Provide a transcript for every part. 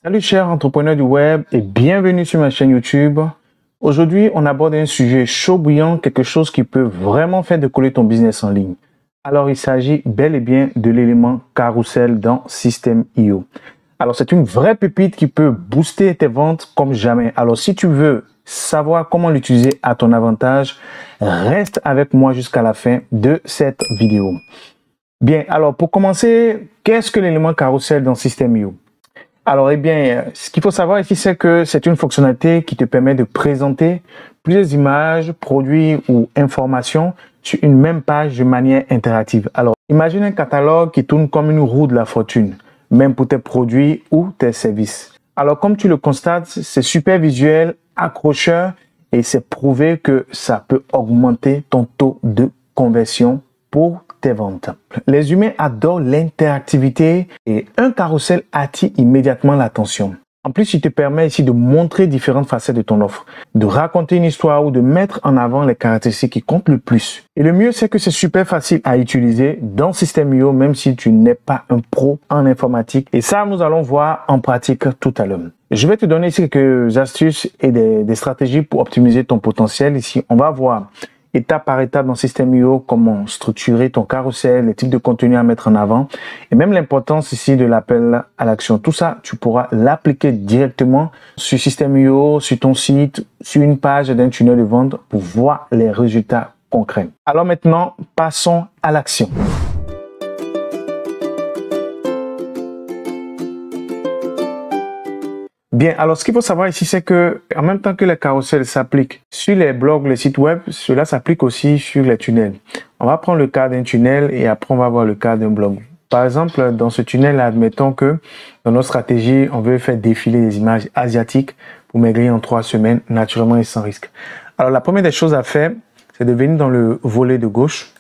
Salut chers entrepreneurs du web et bienvenue sur ma chaîne YouTube. Aujourd'hui, on aborde un sujet chaud bouillant, quelque chose qui peut vraiment faire décoller ton business en ligne. Alors, il s'agit bel et bien de l'élément carrousel dans Systeme.io. Alors, c'est une vraie pépite qui peut booster tes ventes comme jamais. Alors, si tu veux savoir comment l'utiliser à ton avantage, reste avec moi jusqu'à la fin de cette vidéo. Bien, alors pour commencer, qu'est-ce que l'élément carrousel dans Systeme.io? Alors, ce qu'il faut savoir ici, c'est que c'est une fonctionnalité qui te permet de présenter plusieurs images, produits ou informations sur une même page de manière interactive. Alors, imagine un catalogue qui tourne comme une roue de la fortune, même pour tes produits ou tes services. Alors, comme tu le constates, c'est super visuel, accrocheur et c'est prouvé que ça peut augmenter ton taux de conversion pour tes ventes. Les humains adorent l'interactivité et un carrousel attire immédiatement l'attention. En plus, il te permet ici de montrer différentes facettes de ton offre, de raconter une histoire ou de mettre en avant les caractéristiques qui comptent le plus. Et le mieux, c'est que c'est super facile à utiliser dans Systeme.io, même si tu n'es pas un pro en informatique. Et ça, nous allons voir en pratique tout à l'heure. Je vais te donner ici quelques astuces et des stratégies pour optimiser ton potentiel. Ici, on va voir étape par étape dans Systeme.io, comment structurer ton carrousel, les types de contenu à mettre en avant et même l'importance ici de l'appel à l'action. Tout ça, tu pourras l'appliquer directement sur Systeme.io, sur ton site, sur une page d'un tunnel de vente pour voir les résultats concrets. Alors maintenant, passons à l'action. Bien, alors ce qu'il faut savoir ici, c'est que en même temps que les carousels s'appliquent sur les blogs, les sites web, cela s'applique aussi sur les tunnels. On va prendre le cas d'un tunnel et après on va voir le cas d'un blog. Par exemple, dans ce tunnel, admettons que dans notre stratégie, on veut faire défiler des images asiatiques pour maigrir en 3 semaines, naturellement et sans risque. Alors la première des choses à faire, c'est de venir dans le volet de gauche,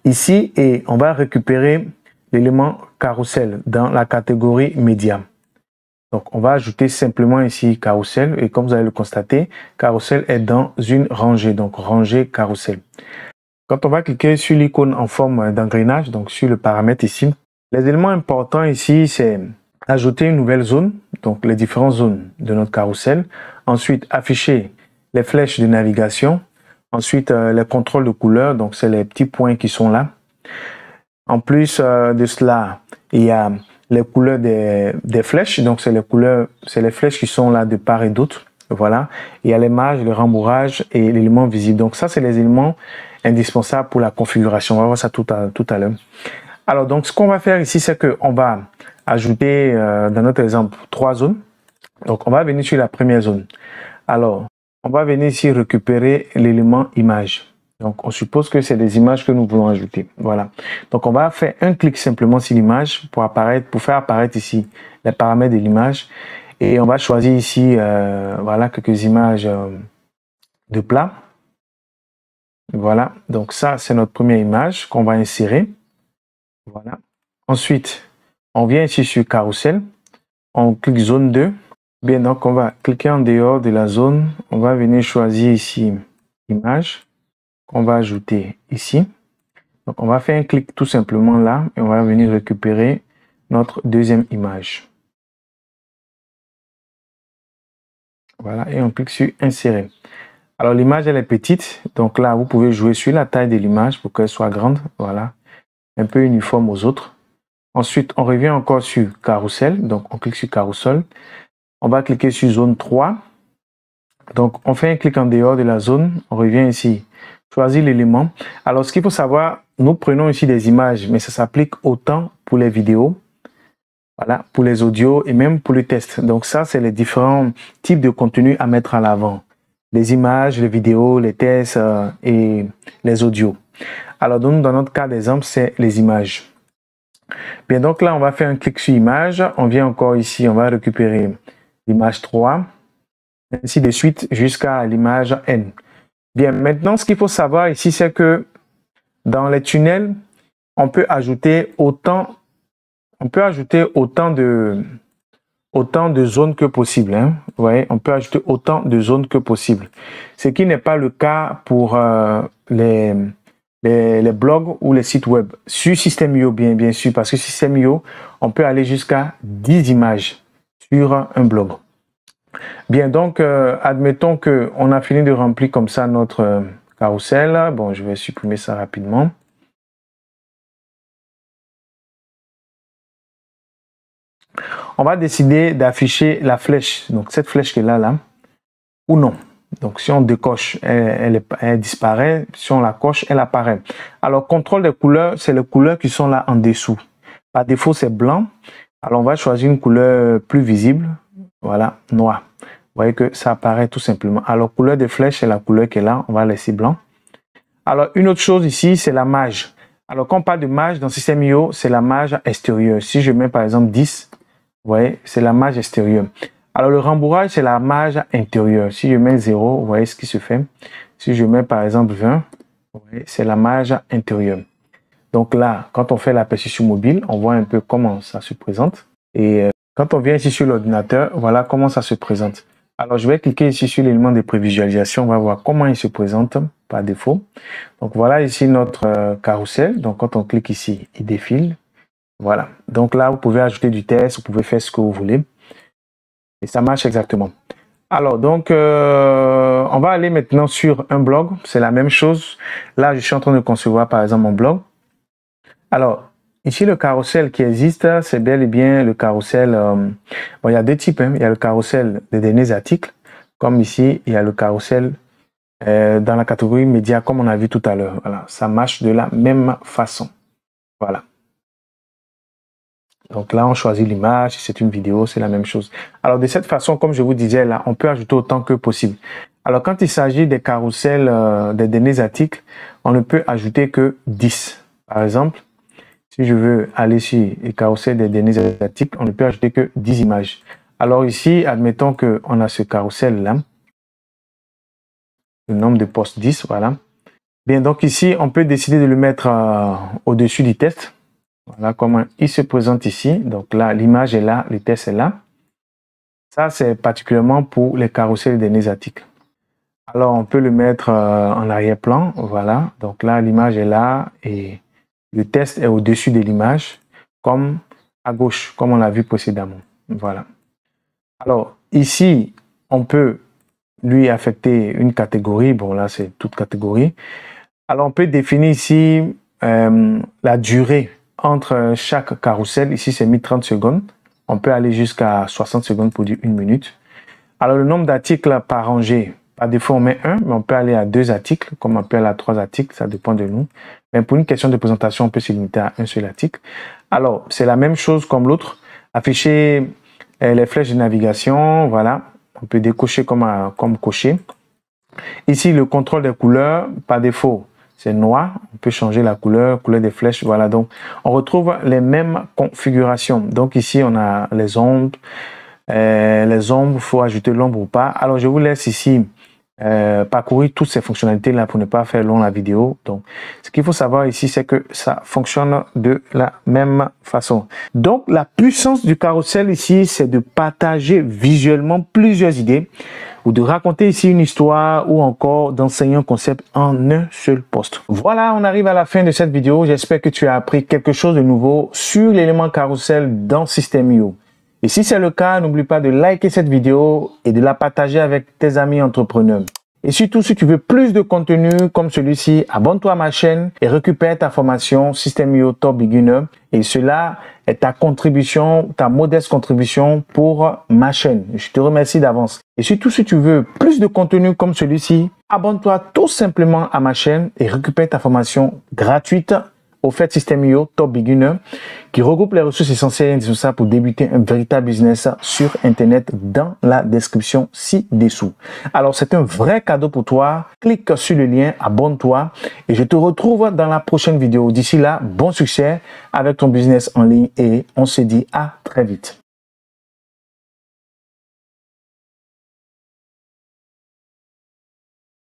ici, et on va récupérer l'élément carrousel dans la catégorie médias. Donc, on va ajouter simplement ici carrousel et comme vous allez le constater, carrousel est dans une rangée, donc rangée carrousel. Quand on va cliquer sur l'icône en forme d'engrenage, donc sur le paramètre ici, les éléments importants ici, c'est ajouter une nouvelle zone, donc les différentes zones de notre carrousel. Ensuite, afficher les flèches de navigation. Ensuite, les contrôles de couleurs, donc c'est les petits points qui sont là. En plus de cela, il y a les couleurs des flèches, donc c'est les flèches qui sont là de part et d'autre. Voilà. Il y a les marges, le rembourrage et l'élément visible. Donc ça, c'est les éléments indispensables pour la configuration. On va voir ça tout à l'heure. Alors donc, ce qu'on va faire ici, c'est que on va ajouter dans notre exemple 3 zones. Donc on va venir sur la première zone. Alors, on va venir ici récupérer l'élément image. Donc, on suppose que c'est des images que nous voulons ajouter. Voilà. Donc, on va faire un clic simplement sur l'image pour faire apparaître ici les paramètres de l'image. Et on va choisir ici, voilà, quelques images de plat. Voilà. Donc, ça, c'est notre première image qu'on va insérer. Voilà. Ensuite, on vient ici sur carrousel. On clique zone 2. Bien, donc, on va cliquer en dehors de la zone. On va venir choisir ici image. On va ajouter ici. Donc, on va faire un clic tout simplement là et on va venir récupérer notre deuxième image. Voilà, et on clique sur insérer. Alors, l'image, elle est petite. Donc là, vous pouvez jouer sur la taille de l'image pour qu'elle soit grande. Voilà, un peu uniforme aux autres. Ensuite, on revient encore sur carrousel. Donc, on clique sur carrousel. On va cliquer sur zone 3. Donc, on fait un clic en dehors de la zone. On revient ici. Choisir l'élément. Alors, ce qu'il faut savoir, nous prenons ici des images, mais ça s'applique autant pour les vidéos, voilà, pour les audios et même pour les tests. Donc ça, c'est les différents types de contenus à mettre à l'avant. Les images, les vidéos, les tests et les audios. Alors, donc, dans notre cas d'exemple, c'est les images. Bien, donc là, on va faire un clic sur image. On vient encore ici, on va récupérer l'image 3, ainsi de suite jusqu'à l'image N. Bien, maintenant, ce qu'il faut savoir ici, c'est que dans les tunnels, on peut ajouter autant de zones que possible. Hein. Vous voyez, on peut ajouter autant de zones que possible. Ce qui n'est pas le cas pour les blogs ou les sites web. Sur Systeme.io, bien sûr, parce que Systeme.io, on peut aller jusqu'à 10 images. sur un blog. Bien, donc, admettons qu'on a fini de remplir comme ça notre carrousel. Bon, je vais supprimer ça rapidement. On va décider d'afficher la flèche, donc cette flèche qui est là, ou non. Donc, si on décoche, elle disparaît. Si on la coche, elle apparaît. Alors, contrôle des couleurs, c'est les couleurs qui sont là en dessous. Par défaut, c'est blanc. Alors, on va choisir une couleur plus visible. Voilà, noir. Vous voyez que ça apparaît tout simplement. Alors, couleur de flèche, c'est la couleur qui est là. On va laisser blanc. Alors, une autre chose ici, c'est la marge. Alors, quand on parle de marge dans System.io, c'est la marge extérieure. Si je mets par exemple 10, vous voyez, c'est la marge extérieure. Alors, le rembourrage, c'est la marge intérieure. Si je mets 0, vous voyez ce qui se fait. Si je mets par exemple 20, vous voyez, c'est la marge intérieure. Donc là, quand on fait la perception mobile, on voit un peu comment ça se présente. Et quand on vient ici sur l'ordinateur, voilà comment ça se présente. Alors, je vais cliquer ici sur l'élément de prévisualisation. On va voir comment il se présente par défaut. Donc, voilà ici notre carrousel. Donc, quand on clique ici, il défile. Voilà. Donc là, vous pouvez ajouter du texte, vous pouvez faire ce que vous voulez. Et ça marche exactement. Alors, donc, on va aller maintenant sur un blog. C'est la même chose. Là, je suis en train de concevoir, par exemple, mon blog. Alors, ici, le carrousel qui existe, c'est bel et bien le carrousel. Bon, il y a deux types. Il y a le carrousel des derniers articles. Comme ici, il y a le carrousel dans la catégorie médias, comme on a vu tout à l'heure. Voilà, ça marche de la même façon. Voilà. Donc là, on choisit l'image. Si c'est une vidéo, c'est la même chose. Alors, de cette façon, comme je vous disais, là, on peut ajouter autant que possible. Alors, quand il s'agit des carousels des derniers articles, on ne peut ajouter que 10. Par exemple, si je veux aller sur les carousels des derniers articles, on ne peut ajouter que 10 images. Alors ici, admettons qu'on a ce carrousel-là. Le nombre de postes 10, voilà. Bien, donc ici, on peut décider de le mettre au-dessus du test. Voilà comment il se présente ici. Donc là, l'image est là, le test est là. Ça, c'est particulièrement pour les carousels des derniers articles. Alors, on peut le mettre en arrière-plan. Voilà. Donc là, l'image est là et le test est au-dessus de l'image, comme à gauche, comme on l'a vu précédemment. Voilà. Alors, ici, on peut lui affecter une catégorie. Bon, là, c'est toute catégorie. Alors, on peut définir ici la durée entre chaque carrousel. Ici, c'est mis 30 secondes. On peut aller jusqu'à 60 secondes pour dire 1 minute. Alors, le nombre d'articles par rangée, par défaut, on met 1, mais on peut aller à 2 articles, comme on peut aller à 3 articles, ça dépend de nous. Mais pour une question de présentation, on peut se limiter à un seul article. Alors, c'est la même chose comme l'autre. Afficher les flèches de navigation, voilà. On peut décocher comme cocher. Ici, le contrôle des couleurs, par défaut, c'est noir. On peut changer la couleur des flèches. Voilà, donc on retrouve les mêmes configurations. Donc ici, on a les ombres. Les ombres, il faut ajouter l'ombre ou pas. Alors, je vous laisse ici parcourir toutes ces fonctionnalités-là pour ne pas faire long la vidéo. Donc, ce qu'il faut savoir ici, c'est que ça fonctionne de la même façon. Donc, la puissance du carrousel ici, c'est de partager visuellement plusieurs idées ou de raconter ici une histoire ou encore d'enseigner un concept en un seul post. Voilà, on arrive à la fin de cette vidéo. J'espère que tu as appris quelque chose de nouveau sur l'élément carrousel dans System.io. Et si c'est le cas, n'oublie pas de liker cette vidéo et de la partager avec tes amis entrepreneurs. Et surtout, si tu veux plus de contenu comme celui-ci, abonne-toi à ma chaîne et récupère ta formation System.io Top Beginner. Et cela est ta contribution, ta modeste contribution pour ma chaîne. Je te remercie d'avance. Et surtout, si tu veux plus de contenu comme celui-ci, abonne-toi tout simplement à ma chaîne et récupère ta formation gratuite offerte System.io Top Beginner qui regroupe les ressources essentielles et indispensables pour débuter un véritable business sur Internet dans la description ci-dessous. Alors, c'est un vrai cadeau pour toi. Clique sur le lien, abonne-toi et je te retrouve dans la prochaine vidéo. D'ici là, bon succès avec ton business en ligne et on se dit à très vite.